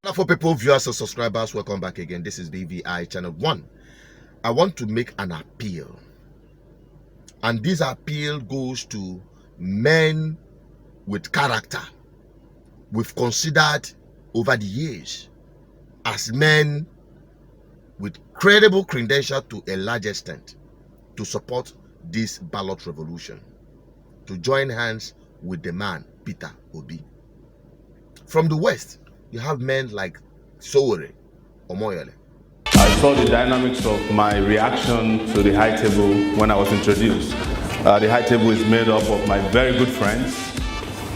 Now for people, viewers and subscribers, welcome back again. This is BVI Channel 1. I want to make an appeal. And this appeal goes to men with character. We've considered over the years as men with credible credentials to a large extent to support this ballot revolution, to join hands with the man, Peter Obi. From the West, you have men like Sowere or Moghalu. I saw the dynamics of my reaction to the high table when I was introduced. The high table is made up of my very good friends,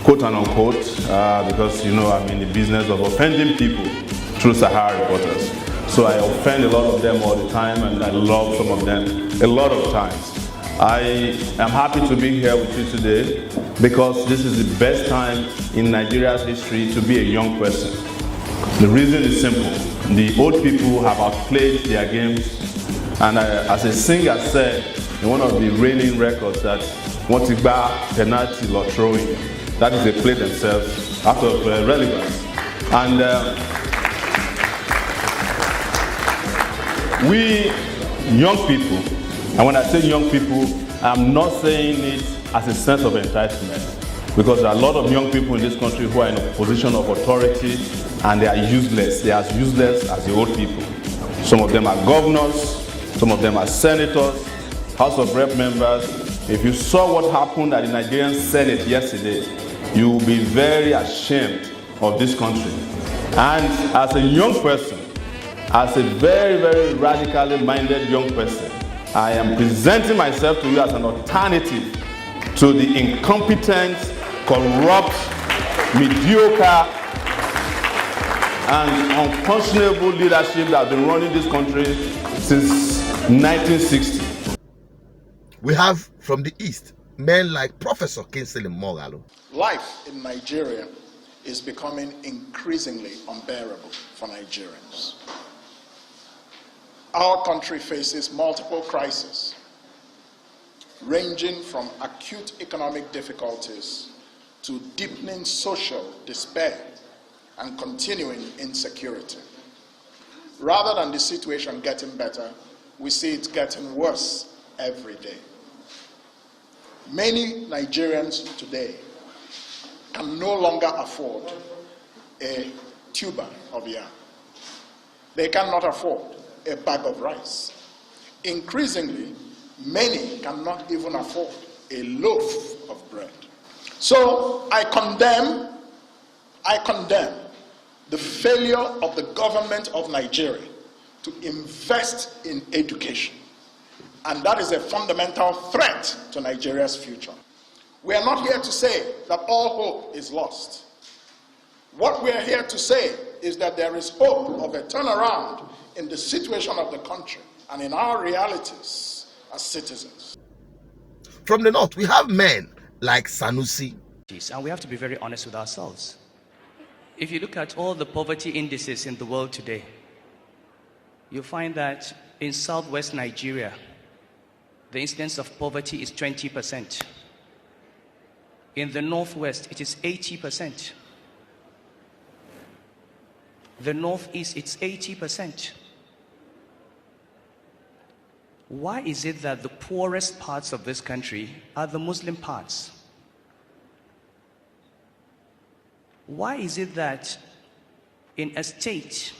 quote and unquote, because you know I'm in the business of offending people through Sahara reporters. So I offend a lot of them all the time, and I love some of them a lot of times. I am happy to be here with you today because this is the best time in Nigeria's history to be a young person. The reason is simple. The old people have outplayed their games, and as a singer said in one of the reigning records that Whatapp penalty or throwing, that is they play themselves out of relevance. And we young people, and when I say young people, I'm not saying it as a sense of entitlement, because there are a lot of young people in this country who are in a position of authority and they are useless. They are as useless as the old people. Some of them are governors, some of them are senators, House of Rep members. If you saw what happened at the Nigerian Senate yesterday, you will be very ashamed of this country. And as a young person, as a very, very radically minded young person, I am presenting myself to you as an alternative to the incompetent, corrupt, mediocre, and unconscionable leadership that has been running this country since 1960. We have from the East men like Professor Kingsley Moghalu. Life in Nigeria is becoming increasingly unbearable for Nigerians. Our country faces multiple crises, ranging from acute economic difficulties to deepening social despair and continuing insecurity. Rather than the situation getting better, we see it getting worse every day. Many Nigerians today can no longer afford a tuber of yam. They cannot afford a bag of rice. Increasingly, many cannot even afford a loaf of bread. So I condemn the failure of the government of Nigeria to invest in education. And that is a fundamental threat to Nigeria's future. We are not here to say that all hope is lost. What we are here to say is that there is hope of a turnaround in the situation of the country and in our realities as citizens. From the North, we have men like Sanusi. And we have to be very honest with ourselves. If you look at all the poverty indices in the world today, you find that in southwest Nigeria, the incidence of poverty is 20%. In the northwest, it is 80%. The northeast, it's 80%. Why is it that the poorest parts of this country are the Muslim parts? Why is it that in a state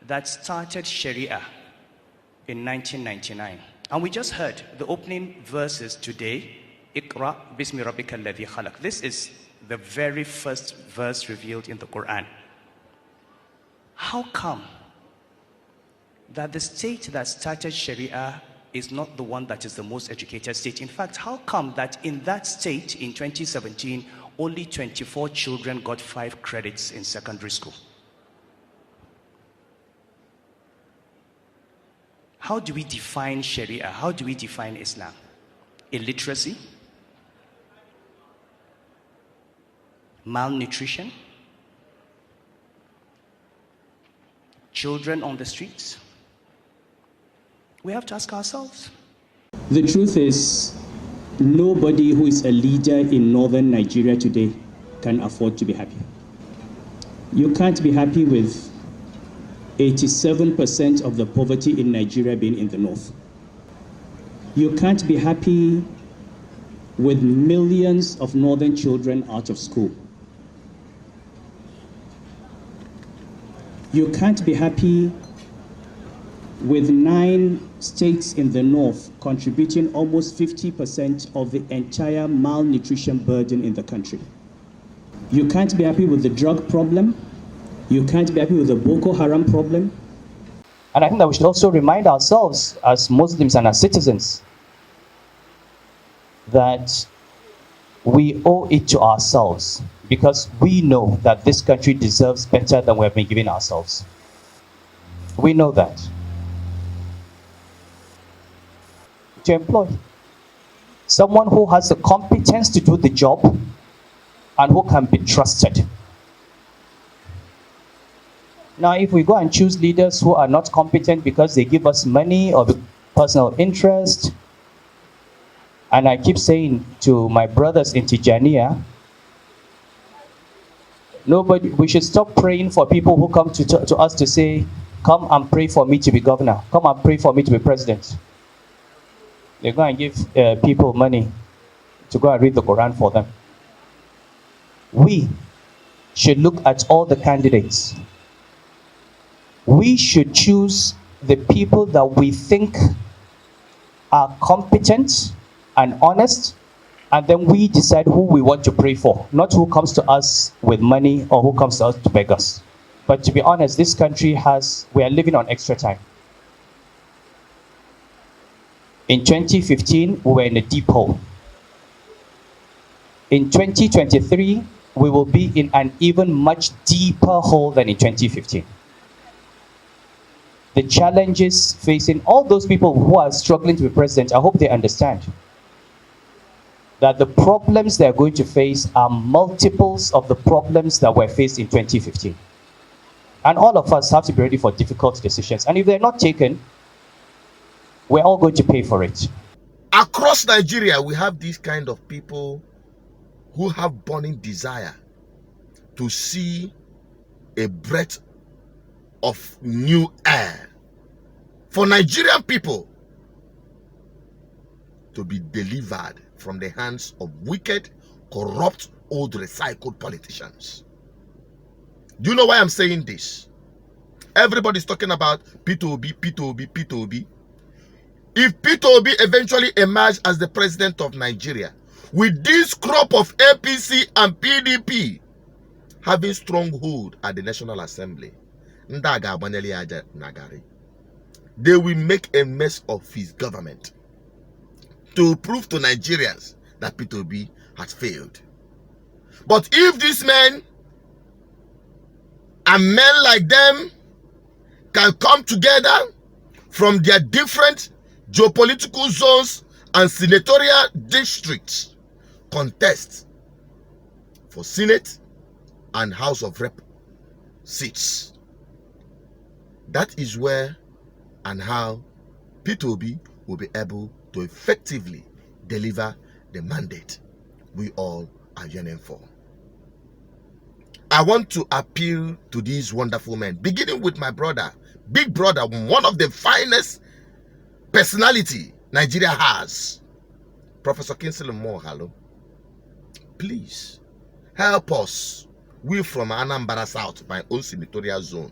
that started Sharia in 1999, and we just heard the opening verses today, Iqra bismi rabbika alladhi khalaq. This is the very first verse revealed in the Quran. How come that the state that started Sharia is not the one that is the most educated state? In fact, how come that in that state in 2017, only 24 children got 5 credits in secondary school? How do we define Sharia? How do we define Islam? Illiteracy? Malnutrition? Children on the streets? We have to ask ourselves. The truth is, nobody who is a leader in northern Nigeria today can afford to be happy. You can't be happy with 87% of the poverty in Nigeria being in the north. You can't be happy with millions of northern children out of school. You can't be happy with 9 states in the north contributing almost 50% of the entire malnutrition burden in the country. You can't be happy with the drug problem. You can't be happy with the Boko Haram problem. And I think that we should also remind ourselves as Muslims and as citizens that we owe it to ourselves, because we know that this country deserves better than we have been giving ourselves. We know that. To employ someone who has the competence to do the job and who can be trusted. Now, if we go and choose leaders who are not competent because they give us money or personal interest, and I keep saying to my brothers in Tijaniya, we should stop praying for people who come to us to say, come and pray for me to be governor, come and pray for me to be president. They go and give people money to go and read the Quran for them. We should look at all the candidates. We should choose the people that we think are competent and honest, and then we decide who we want to pray for, not who comes to us with money or who comes to us to beg us. But to be honest, this country we are living on extra time. In 2015, we were in a deep hole. In 2023, we will be in an even much deeper hole than in 2015. The challenges facing all those people who are struggling to be president, I hope they understand that the problems they are going to face are multiples of the problems that were faced in 2015. And all of us have to be ready for difficult decisions. And if they're not taken, we're all going to pay for it. Across Nigeria, we have these kind of people who have burning desire to see a breath of new air for Nigerian people to be delivered from the hands of wicked, corrupt, old, recycled politicians. Do you know why I'm saying this? Everybody's talking about P2B, P2B, P2B. If P2B eventually emerges as the president of Nigeria, with this crop of APC and PDP having stronghold at the National Assembly, they will make a mess of his government to prove to Nigerians that P2B has failed. But if these men and men like them can come together from their different geopolitical zones and senatorial districts, contest for Senate and House of Rep seats, that is where and how P2B will be able to effectively deliver the mandate we all are yearning for. I want to appeal to these wonderful men, beginning with my brother, big brother, one of the finest personality Nigeria has, Professor Kingsley Moghalu. Please help us. We from Anambra South, my own senatorial zone.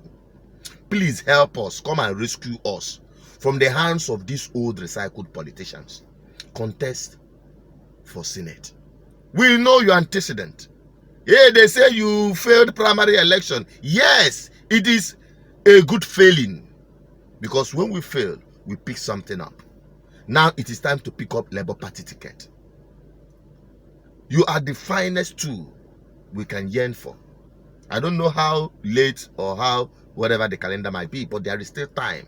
Please help us, come and rescue us from the hands of these old recycled politicians. Contest for Senate. We know your antecedent. Yeah, they say you failed primary election. Yes, it is a good failing, because when we fail, we pick something up. Now it is time to pick up Labour Party ticket. You are the finest tool we can yearn for. I don't know how late or how whatever the calendar might be, but there is still time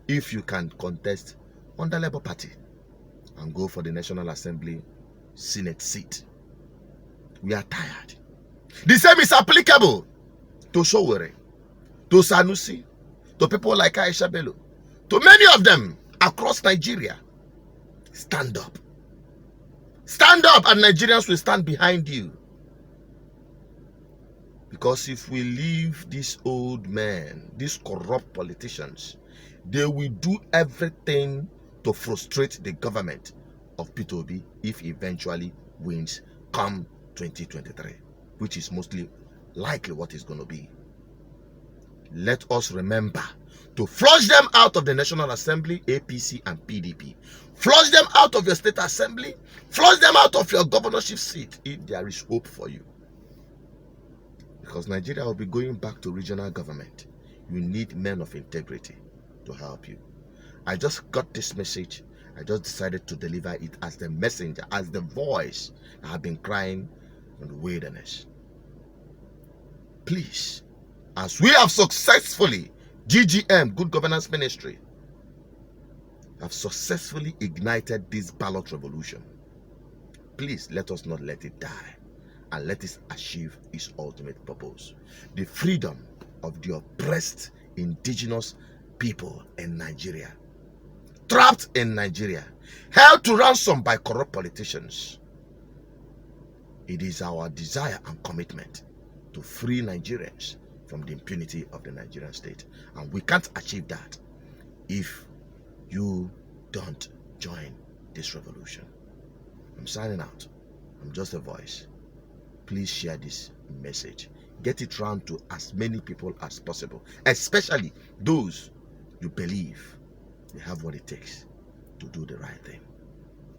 if you can contest on the Labour Party and go for the National Assembly Senate seat. We are tired. The same is applicable to Sowere, to Sanusi, to people like Aisha Bello, to many of them across Nigeria. Stand up. Stand up, and Nigerians will stand behind you. Because if we leave these old men, these corrupt politicians, they will do everything to frustrate the government of Peter Obi if he eventually wins come 2023, which is mostly likely what is going to be. Let us remember to flush them out of the National Assembly, APC and PDP. Flush them out of your state assembly. Flush them out of your governorship seat if there is hope for you. Because Nigeria will be going back to regional government. You need men of integrity to help you. I just got this message. I just decided to deliver it as the messenger, as the voice that have been crying in the wilderness. Please, as we have successfully, GGM, Good Governance Ministry, have successfully ignited this ballot revolution, please let us not let it die, and let it achieve its ultimate purpose. The freedom of the oppressed indigenous people in Nigeria, trapped in Nigeria, held to ransom by corrupt politicians. It is our desire and commitment to free Nigerians from the impunity of the Nigerian state. And we can't achieve that if you don't join this revolution. I'm signing out. I'm just a voice. Please share this message. Get it round to as many people as possible, especially those you believe they have what it takes to do the right thing.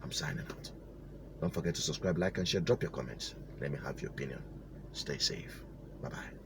I'm signing out. Don't forget to subscribe, like, and share. Drop your comments. Let me have your opinion. Stay safe. Bye-bye.